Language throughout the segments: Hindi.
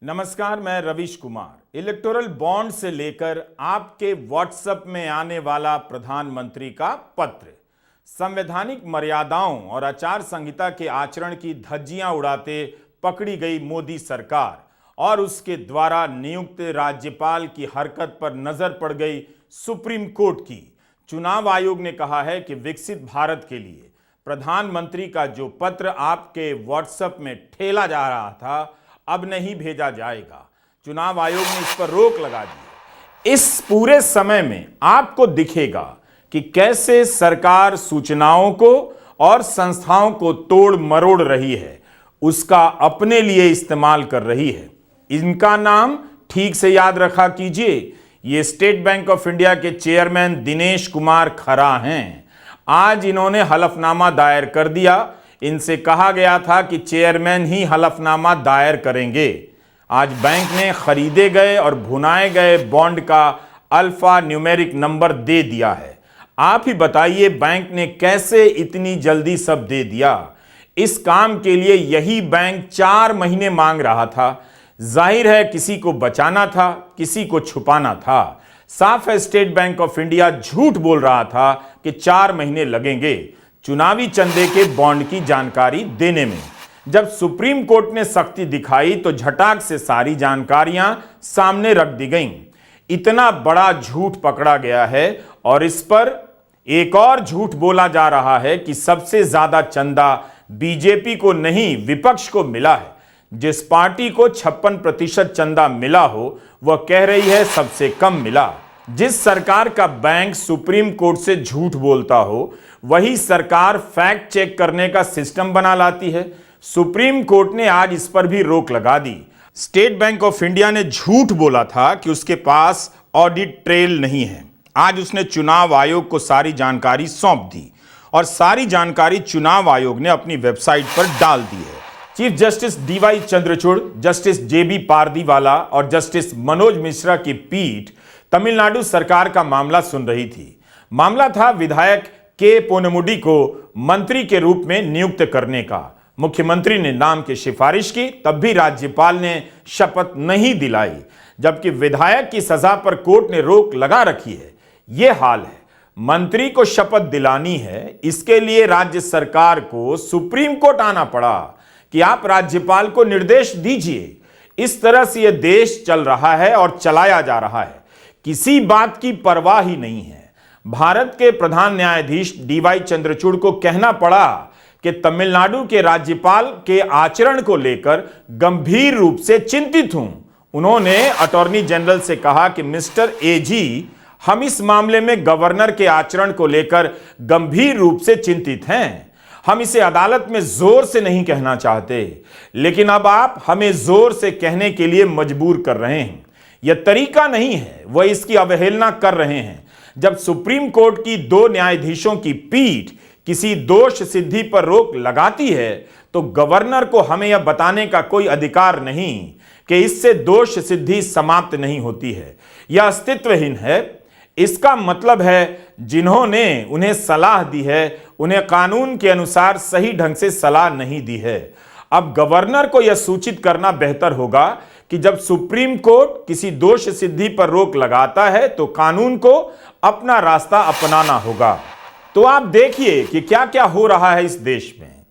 नमस्कार, मैं रवीश कुमार। इलेक्टोरल बॉन्ड से लेकर आपके व्हाट्सएप में आने वाला प्रधानमंत्री का पत्र, संवैधानिक मर्यादाओं और आचार संहिता के आचरण की धज्जियां उड़ाते पकड़ी गई मोदी सरकार और उसके द्वारा नियुक्त राज्यपाल की हरकत पर नजर पड़ गई सुप्रीम कोर्ट की। चुनाव आयोग ने कहा है कि विकसित भारत के लिए प्रधानमंत्री का जो पत्र आपके व्हाट्सएप में ठेला जा रहा था, अब नहीं भेजा जाएगा। चुनाव आयोग ने इस पर रोक लगा दी है। इस पूरे समय में आपको दिखेगा कि कैसे सरकार सूचनाओं को और संस्थाओं को तोड़ मरोड़ रही है, उसका अपने लिए इस्तेमाल कर रही है। इनका नाम ठीक से याद रखा कीजिए। ये स्टेट बैंक ऑफ इंडिया के चेयरमैन दिनेश कुमार खरा हैं। आज इन्होंने हलफनामा दायर कर दिया। इनसे कहा गया था कि चेयरमैन ही हलफनामा दायर करेंगे। आज बैंक ने खरीदे गए और भुनाए गए बॉन्ड का अल्फा न्यूमेरिक नंबर दे दिया है। आप ही बताइए, बैंक ने कैसे इतनी जल्दी सब दे दिया? इस काम के लिए यही बैंक 4 महीने मांग रहा था। जाहिर है किसी को बचाना था, किसी को छुपाना था। साफ है स्टेट बैंक ऑफ इंडिया झूठ बोल रहा था कि 4 महीने लगेंगे चुनावी चंदे के बॉन्ड की जानकारी देने में। जब सुप्रीम कोर्ट ने सख्ती दिखाई तो झटाक से सारी जानकारियां सामने रख दी गईं। इतना बड़ा झूठ पकड़ा गया है और इस पर एक और झूठ बोला जा रहा है कि सबसे ज्यादा चंदा बीजेपी को नहीं, विपक्ष को मिला है। जिस पार्टी को 56% चंदा मिला हो, वह कह रही है सबसे कम मिला। जिस सरकार का बैंक सुप्रीम कोर्ट से झूठ बोलता हो, वही सरकार फैक्ट चेक करने का सिस्टम बना लाती है। सुप्रीम कोर्ट ने आज इस पर भी रोक लगा दी। स्टेट बैंक ऑफ इंडिया ने झूठ बोला था कि उसके पास ऑडिट ट्रेल नहीं है। आज उसने चुनाव आयोग को सारी जानकारी सौंप दी और सारी जानकारी चुनाव आयोग ने अपनी वेबसाइट पर डाल दी है। Chief justice DY Chandrachud, justice JB Pardiwala और जस्टिस मनोज मिश्रा की पीठ तमिलनाडु सरकार का मामला सुन रही थी। मामला था विधायक के पोनमुडी को मंत्री के रूप में नियुक्त करने का। मुख्यमंत्री ने नाम की सिफारिश की, तब भी राज्यपाल ने शपथ नहीं दिलाई, जबकि विधायक की सजा पर कोर्ट ने रोक लगा रखी है। यह हाल है। मंत्री को शपथ दिलानी है, इसके लिए राज्य सरकार को सुप्रीम कोर्ट आना पड़ा कि आप राज्यपाल को निर्देश दीजिए। इस तरह से यह देश चल रहा है और चलाया जा रहा है। किसी बात की परवाह ही नहीं है। भारत के प्रधान न्यायाधीश डीवाई चंद्रचूड़ को कहना पड़ा कि तमिलनाडु के राज्यपाल के आचरण को लेकर गंभीर रूप से चिंतित हूं। उन्होंने अटॉर्नी जनरल से कहा कि मिस्टर एजी, हम इस मामले में गवर्नर के आचरण को लेकर गंभीर रूप से चिंतित हैं। हम इसे अदालत में जोर से नहीं कहना चाहते, लेकिन अब आप हमें जोर से कहने के लिए मजबूर कर रहे हैं। यह तरीका नहीं है, वह इसकी अवहेलना कर रहे हैं। जब सुप्रीम कोर्ट की 2 न्यायाधीशों की पीठ किसी दोष सिद्धि पर रोक लगाती है, तो गवर्नर को हमें यह बताने का कोई अधिकार नहीं कि इससे दोष सिद्धि समाप्त नहीं होती है, यह अस्तित्वहीन है। इसका मतलब है जिन्होंने उन्हें सलाह दी है, उन्हें कानून के अनुसार सही ढंग से सलाह नहीं दी है। अब गवर्नर को यह सूचित करना बेहतर होगा कि जब सुप्रीम कोर्ट किसी दोष सिद्धि पर रोक लगाता है तो कानून को अपना रास्ता अपनाना होगा। तो आप देखिए कि क्या क्या हो रहा है इस देश में।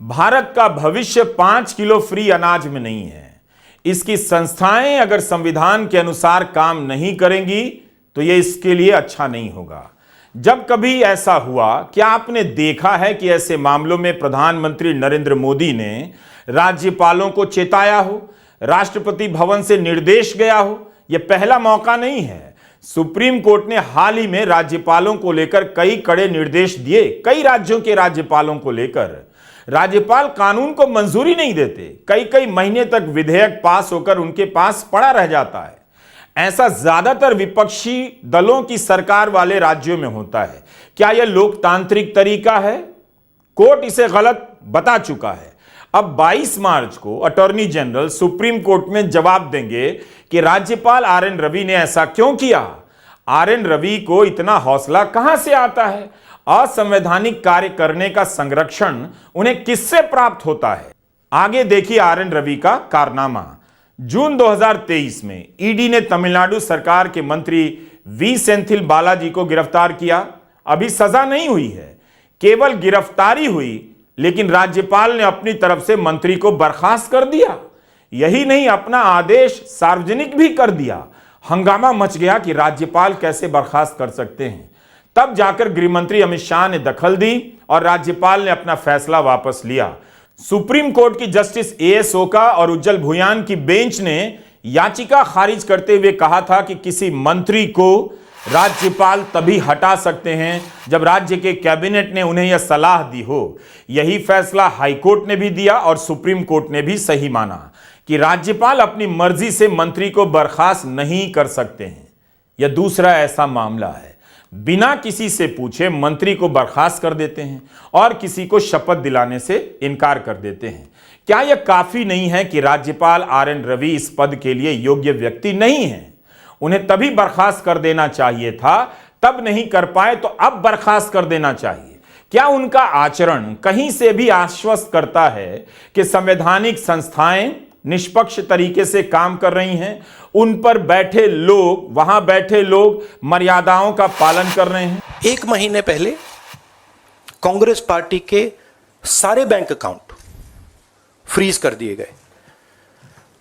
भारत का भविष्य 5 किलो फ्री अनाज में नहीं है। इसकी संस्थाएं अगर संविधान के अनुसार काम नहीं करेंगी तो यह इसके लिए अच्छा नहीं होगा। जब कभी ऐसा हुआ, क्या आपने देखा है कि ऐसे मामलों में प्रधानमंत्री नरेंद्र मोदी ने राज्यपालों को चेताया हो, राष्ट्रपति भवन से निर्देश गया हो? यह पहला मौका नहीं है। सुप्रीम कोर्ट ने हाल ही में राज्यपालों को लेकर कई कड़े निर्देश दिए। कई राज्यों के राज्यपालों को लेकर राज्यपाल कानून को मंजूरी नहीं देते। कई कई महीने तक विधेयक पास होकर उनके पास पड़ा रह जाता है। ऐसा ज्यादातर विपक्षी दलों की सरकार वाले राज्यों में होता है। क्या यह लोकतांत्रिक तरीका है? कोर्ट इसे गलत बता चुका है। अब 22 मार्च को अटॉर्नी जनरल सुप्रीम कोर्ट में जवाब देंगे कि राज्यपाल आर.एन. रवि ने ऐसा क्यों किया। आर.एन. रवि को इतना हौसला कहां से आता है? असंवैधानिक कार्य करने का संरक्षण उन्हें किससे प्राप्त होता है? आगे देखिए आर.एन. रवि का कारनामा। जून 2023 में ईडी ने तमिलनाडु सरकार के मंत्री वी सेंथिल बालाजी को गिरफ्तार किया। अभी सजा नहीं हुई है, केवल गिरफ्तारी हुई, लेकिन राज्यपाल ने अपनी तरफ से मंत्री को बर्खास्त कर दिया। यही नहीं, अपना आदेश सार्वजनिक भी कर दिया। हंगामा मच गया कि राज्यपाल कैसे बर्खास्त कर सकते हैं। तब जाकर गृहमंत्री अमित शाह ने दखल दी और राज्यपाल ने अपना फैसला वापस लिया। सुप्रीम कोर्ट की जस्टिस एएस ओका और उज्जवल भुयान की बेंच ने याचिका खारिज करते हुए कहा था कि किसी मंत्री को राज्यपाल तभी हटा सकते हैं जब राज्य के कैबिनेट ने उन्हें यह सलाह दी हो। यही फैसला हाईकोर्ट ने भी दिया और सुप्रीम कोर्ट ने भी सही माना कि राज्यपाल अपनी मर्जी से मंत्री को बर्खास्त नहीं कर सकते हैं। यह दूसरा ऐसा मामला है, बिना किसी से पूछे मंत्री को बर्खास्त कर देते हैं और किसी को शपथ दिलाने से इनकार कर देते हैं। क्या यह काफी नहीं है कि राज्यपाल RN रवि इस पद के लिए योग्य व्यक्ति नहीं है? उन्हें तभी बर्खास्त कर देना चाहिए था, तब नहीं कर पाए तो अब बर्खास्त कर देना चाहिए। क्या उनका आचरण कहीं से भी आश्वस्त करता है कि संवैधानिक संस्थाएं निष्पक्ष तरीके से काम कर रही हैं? उन पर बैठे लोग, वहां बैठे लोग मर्यादाओं का पालन कर रहे हैं? 1 महीने पहले कांग्रेस पार्टी के सारे बैंक अकाउंट फ्रीज कर दिए गए।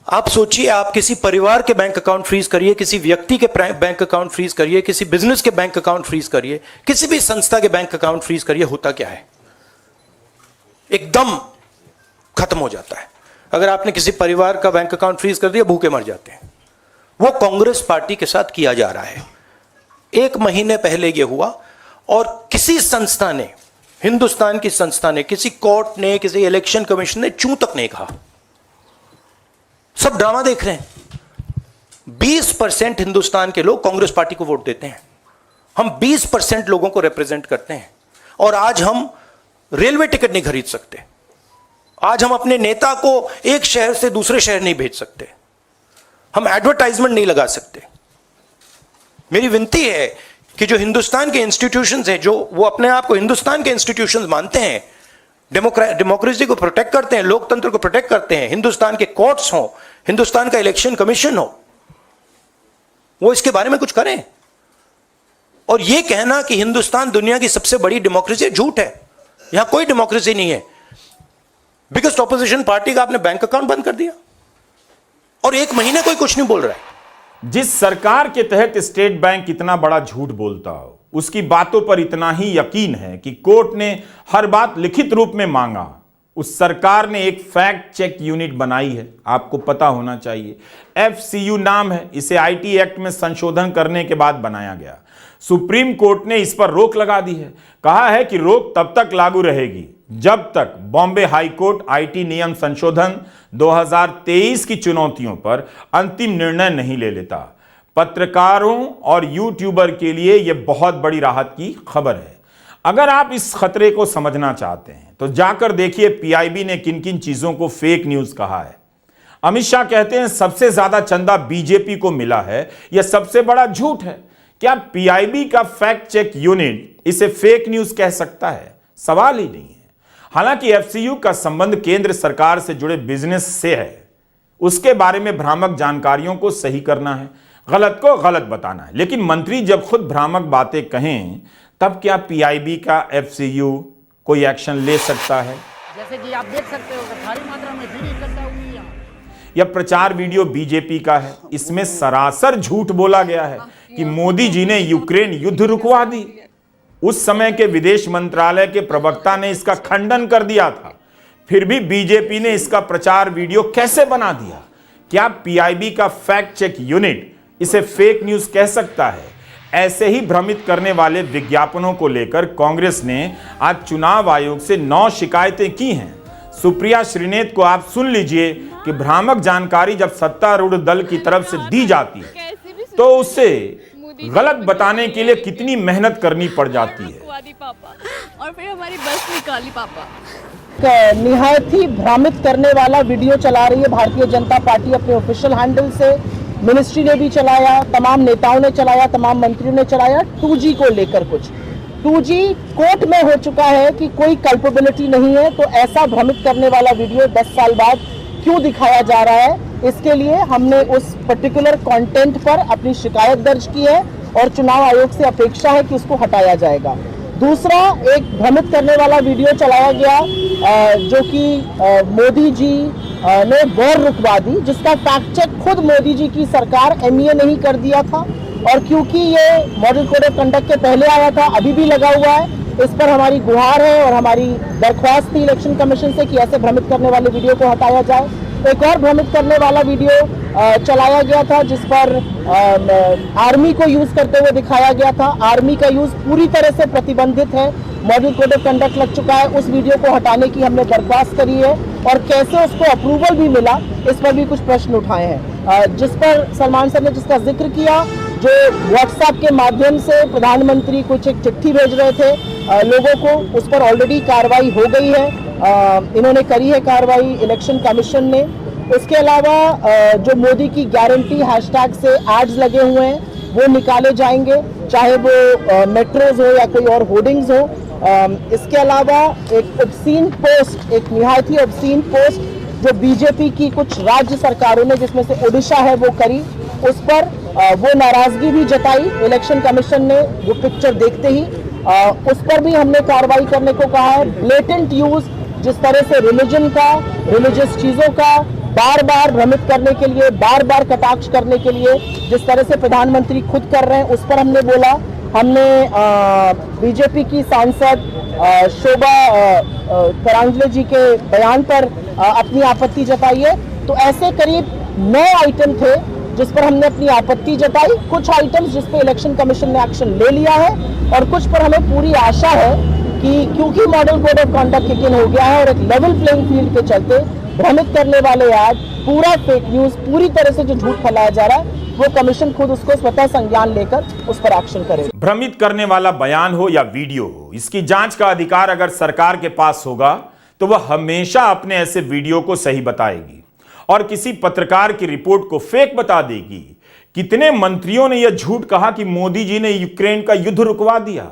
आप सोचिए, आप किसी परिवार के बैंक अकाउंट फ्रीज करिए, किसी व्यक्ति के बैंक अकाउंट फ्रीज करिए, किसी बिजनेस के बैंक अकाउंट फ्रीज करिए, किसी भी संस्था के बैंक अकाउंट फ्रीज करिए, होता क्या है? एकदम खत्म हो जाता है। अगर आपने किसी परिवार का बैंक अकाउंट फ्रीज कर दिया, भूखे मर जाते हैं। वो कांग्रेस पार्टी के साथ किया जा रहा है। 1 महीने पहले ये हुआ और किसी संस्था ने, हिंदुस्तान की संस्था ने, किसी कोर्ट ने, किसी इलेक्शन कमीशन ने चूं तक नहीं कहा। सब ड्रामा देख रहे हैं। 20% हिंदुस्तान के लोग कांग्रेस पार्टी को वोट देते हैं। हम 20% लोगों को रिप्रेजेंट करते हैं और आज हम रेलवे टिकट नहीं खरीद सकते। आज हम अपने नेता को एक शहर से दूसरे शहर नहीं भेज सकते। हम एडवर्टाइजमेंट नहीं लगा सकते। मेरी विनती है कि जो हिंदुस्तान के इंस्टीट्यूशंस हैं, जो वो अपने आप को हिंदुस्तान के इंस्टीट्यूशंस मानते हैं, डेमोक्रेसी को प्रोटेक्ट करते हैं, लोकतंत्र को प्रोटेक्ट करते हैं, हिंदुस्तान के कोर्ट्स हो, हिंदुस्तान का इलेक्शन कमीशन हो, वो इसके बारे में कुछ करें। और ये कहना कि हिंदुस्तान दुनिया की सबसे बड़ी डेमोक्रेसी, झूठ है। यहां कोई डेमोक्रेसी नहीं है। बिगेस्ट ऑपोजिशन पार्टी का आपने बैंक अकाउंट बंद कर दिया और 1 महीने कोई कुछ नहीं बोल रहा है। जिस सरकार के तहत स्टेट बैंक इतना बड़ा झूठ बोलता हो, उसकी बातों पर इतना ही यकीन है कि कोर्ट ने हर बात लिखित रूप में मांगा। उस सरकार ने एक फैक्ट चेक यूनिट बनाई है, आपको पता होना चाहिए। FCU नाम है। इसे IT एक्ट में संशोधन करने के बाद बनाया गया। सुप्रीम कोर्ट ने इस पर रोक लगा दी है। कहा है कि रोक तब तक लागू रहेगी जब तक बॉम्बे हाई कोर्ट IT नियम संशोधन 2023 की चुनौतियों पर अंतिम निर्णय नहीं ले लेता। पत्रकारों और यूट्यूबर के लिए यह बहुत बड़ी राहत की खबर है। अगर आप इस खतरे को समझना चाहते हैं तो जाकर देखिए PIB ने किन किन चीजों को फेक न्यूज कहा है। अमित शाह कहते हैं सबसे ज्यादा चंदा बीजेपी को मिला है, यह सबसे बड़ा झूठ है। क्या PIB का फैक्ट चेक यूनिट इसे फेक न्यूज कह सकता है? सवाल ही नहीं है। हालांकि FCU का संबंध केंद्र सरकार से जुड़े बिजनेस से है। उसके बारे में भ्रामक जानकारियों को सही करना है, गलत को गलत बताना है। लेकिन मंत्री जब खुद भ्रामक बातें कहें, तब क्या PIB का FCU कोई एक्शन ले सकता है? जैसे कि आप देख सकते हो भारी मात्रा में भीड़ इकट्ठा हुई है। यह प्रचार वीडियो बीजेपी का है। इसमें सरासर झूठ बोला गया है कि मोदी जी ने यूक्रेन युद्ध रुकवा दी। उस समय के विदेश मंत्रालय के प्रवक्ता ने इसका खंडन कर दिया था। फिर भी बीजेपी ने इसका प्रचार वीडियो कैसे बना दिया? क्या PIB का फैक्ट चेक यूनिट इसे फेक न्यूज कह सकता है? ऐसे ही भ्रमित करने वाले विज्ञापनों को लेकर कांग्रेस ने आज चुनाव आयोग से 9 शिकायतें की हैं। सुप्रिया श्रीनेत को आप सुन लीजिए कि भ्रामक जानकारी जब सत्तारूढ़ दल की तरफ से दी जाती है तो उसे गलत बताने के लिए कितनी मेहनत करनी पड़ जाती है। और फिर हमारी बस निकाली पापा। निहायत ही भ्रमित करने वाला वीडियो चला रही है भारतीय जनता पार्टी अपने ऑफिशियल हैंडल से। मिनिस्ट्री ने भी चलाया, तमाम नेताओं ने चलाया, तमाम मंत्रियों ने चलाया। 2G को लेकर कुछ 2G कोर्ट में हो चुका है कि कोई कल्पेबिलिटी नहीं है, तो ऐसा भ्रमित करने वाला वीडियो 10 साल बाद क्यों दिखाया जा रहा है? इसके लिए हमने उस पर्टिकुलर कंटेंट पर अपनी शिकायत दर्ज की है और चुनाव आयोग से अपेक्षा है कि उसको हटाया जाएगा। दूसरा, एक भ्रमित करने वाला वीडियो चलाया गया जो कि मोदी जी ने वॉर रुकवा दी, जिसका फैक्ट चेक खुद मोदी जी की सरकार MEA ने ही कर दिया था। और क्योंकि ये मॉडल कोड ऑफ कंडक्ट के पहले आया था, अभी भी लगा हुआ है, इस पर हमारी गुहार है और हमारी दरख्वास्त थी इलेक्शन कमीशन से कि ऐसे भ्रमित करने वाले वीडियो को हटाया जाए। एक और भ्रमित करने वाला वीडियो चलाया गया था जिस पर आर्मी को यूज करते हुए दिखाया गया था। आर्मी का यूज पूरी तरह से प्रतिबंधित है, मॉडल कोड ऑफ कंडक्ट लग चुका है। उस वीडियो को हटाने की हमने दरख्वास्त करी है और कैसे उसको अप्रूवल भी मिला, इस पर भी कुछ प्रश्न उठाए हैं। जिस पर सलमान सर ने जिसका जिक्र किया, जो व्हाट्सएप के माध्यम से प्रधानमंत्री कुछ एक चिट्ठी भेज रहे थे लोगों को, उस पर ऑलरेडी कार्रवाई हो गई है। इन्होंने करी है कार्रवाई इलेक्शन कमीशन ने। उसके अलावा जो मोदी की गारंटी हैशटैग से एड्स लगे हुए हैं वो निकाले जाएंगे, चाहे वो मेट्रोज हो या कोई और होर्डिंग्स हो। इसके अलावा एक ऑब्सीन पोस्ट, एक निहायत ही ऑब्सीन पोस्ट जो बीजेपी की कुछ राज्य सरकारों ने, जिसमें से ओडिशा है, वो करी, उस पर वो नाराजगी भी जताई इलेक्शन कमीशन ने वो पिक्चर देखते ही। उस पर भी हमने कार्रवाई करने को कहा है। ब्लेटेंट यूज, जिस तरह से रिलीजन का, रिलीजियस चीजों का बार बार भ्रमित करने के लिए, बार बार कटाक्ष करने के लिए जिस तरह से प्रधानमंत्री खुद कर रहे हैं, उस पर हमने बोला। हमने बीजेपी की सांसद शोभा करांजले जी के बयान पर अपनी आपत्ति जताई है। तो ऐसे करीब 9 आइटम थे जिस पर हमने अपनी आपत्ति जताई। कुछ आइटम्स जिस पे इलेक्शन कमीशन ने एक्शन ले लिया है और कुछ पर हमें पूरी आशा है कि क्योंकि model code of conduct kick in हो गया है और एक लेवल प्लेइंग फील्ड के चलते भ्रमित करने वाले ऐड, पूरा फेक न्यूज, पूरी तरह से जो झूठ फैलाया जा रहा है, वो कमीशन खुद उसको स्वतः संज्ञान लेकर उस पर एक्शन करे। भ्रमित करने वाला बयान हो या वीडियो हो, इसकी जांच का अधिकार अगर सरकार के पास होगा तो वह हमेशा अपने ऐसे वीडियो को सही बताएगी और किसी पत्रकार की रिपोर्ट को फेक बता देगी। कितने मंत्रियों ने यह झूठ कहा कि मोदी जी ने यूक्रेन का युद्ध रुकवा दिया।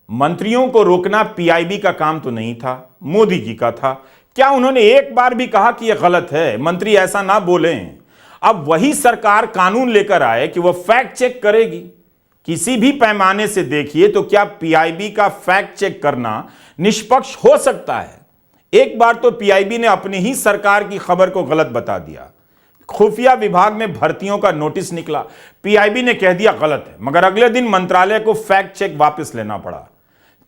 मंत्रियों को रोकना पीआईबी का काम तो नहीं था, मोदी जी का था। क्या उन्होंने एक बार भी कहा कि यह गलत है, मंत्री ऐसा ना बोलें? अब वही सरकार कानून लेकर आए कि वह फैक्ट चेक करेगी। किसी भी पैमाने से देखिए तो क्या पीआईबी का फैक्ट चेक करना निष्पक्ष हो सकता है? एक बार तो पीआईबी ने अपनी ही सरकार की खबर को गलत बता दिया। खुफिया विभाग में भर्तियों का नोटिस निकला, पीआईबी ने कह दिया गलत है, मगर अगले दिन मंत्रालय को फैक्ट चेक वापस लेना पड़ा।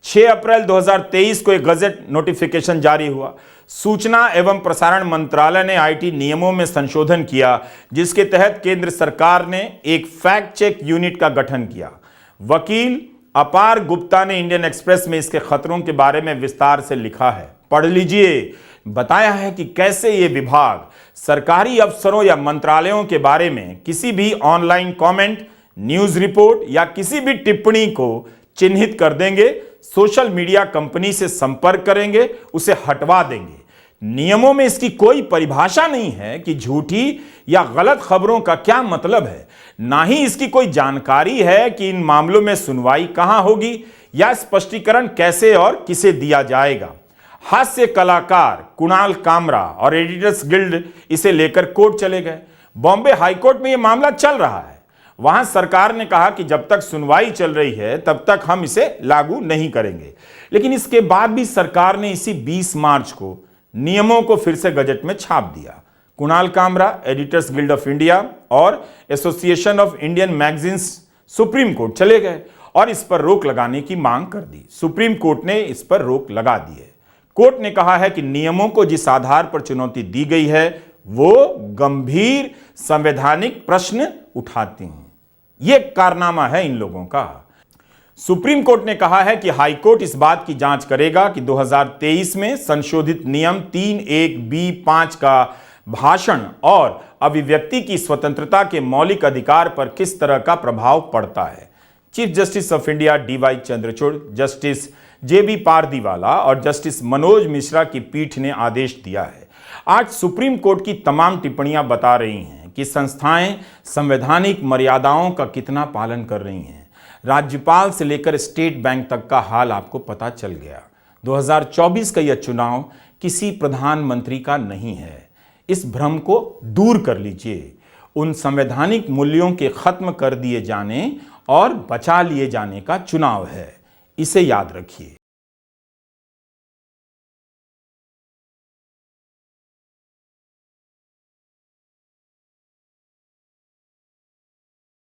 6 अप्रैल 2023 को एक गजट नोटिफिकेशन जारी हुआ। सूचना एवं प्रसारण मंत्रालय ने आईटी नियमों में संशोधन किया, जिसके तहत केंद्र सरकार ने एक फैक्ट चेक यूनिट का गठन किया। वकील अपार गुप्ता ने इंडियन एक्सप्रेस में इसके खतरों के बारे में विस्तार से लिखा है, पढ़ लीजिए। बताया है कि कैसे ये विभाग सरकारी अफसरों या मंत्रालयों के बारे में किसी भी ऑनलाइन कमेंट, न्यूज रिपोर्ट या किसी भी टिप्पणी को चिन्हित कर देंगे, सोशल मीडिया कंपनी से संपर्क करेंगे, उसे हटवा देंगे। नियमों में इसकी कोई परिभाषा नहीं है कि झूठी या गलत खबरों का क्या मतलब है, ना ही इसकी कोई जानकारी है कि इन मामलों में सुनवाई कहां होगी या स्पष्टीकरण कैसे और किसे दिया जाएगा। हास्य कलाकार कुणाल कामरा और एडिटर्स गिल्ड इसे लेकर कोर्ट चले गए। बॉम्बे हाईकोर्ट में यह मामला चल रहा है। वहां सरकार ने कहा कि जब तक सुनवाई चल रही है तब तक हम इसे लागू नहीं करेंगे, लेकिन इसके बाद भी सरकार ने इसी 20 मार्च को नियमों को फिर से गजट में छाप दिया। Kunal Kamra, Editors Guild of India और Association of Indian Magazines Supreme Court चले गए और इस पर रोक लगाने की मांग कर दी। सुप्रीम कोर्ट ने इस पर रोक लगा दी है। कोर्ट ने कहा है कि नियमों को जिस आधार पर चुनौती दी गई है वो गंभीर संवैधानिक प्रश्न उठाती हैं। यह कारनामा है इन लोगों का। सुप्रीम कोर्ट ने कहा है कि हाई कोर्ट इस बात की जांच करेगा कि 2023 में संशोधित नियम 31B5 का भाषण और अभिव्यक्ति की स्वतंत्रता के मौलिक अधिकार पर किस तरह का प्रभाव पड़ता है। Chief justice of India DY Chandrachud, justice JB Pardiwala और जस्टिस मनोज मिश्रा की पीठ ने आदेश दिया है। आज सुप्रीम कोर्ट की तमाम टिप्पणियां बता रही हैं कि संस्थाएं संवैधानिक मर्यादाओं का कितना पालन कर रही हैं। राज्यपाल से लेकर स्टेट बैंक तक का हाल आपको पता चल गया। 2024 का यह चुनाव किसी प्रधानमंत्री का नहीं है, इस भ्रम को दूर कर लीजिए। उन संवैधानिक मूल्यों के खत्म कर दिए जाने और बचा लिए जाने का चुनाव है, इसे याद रखिए।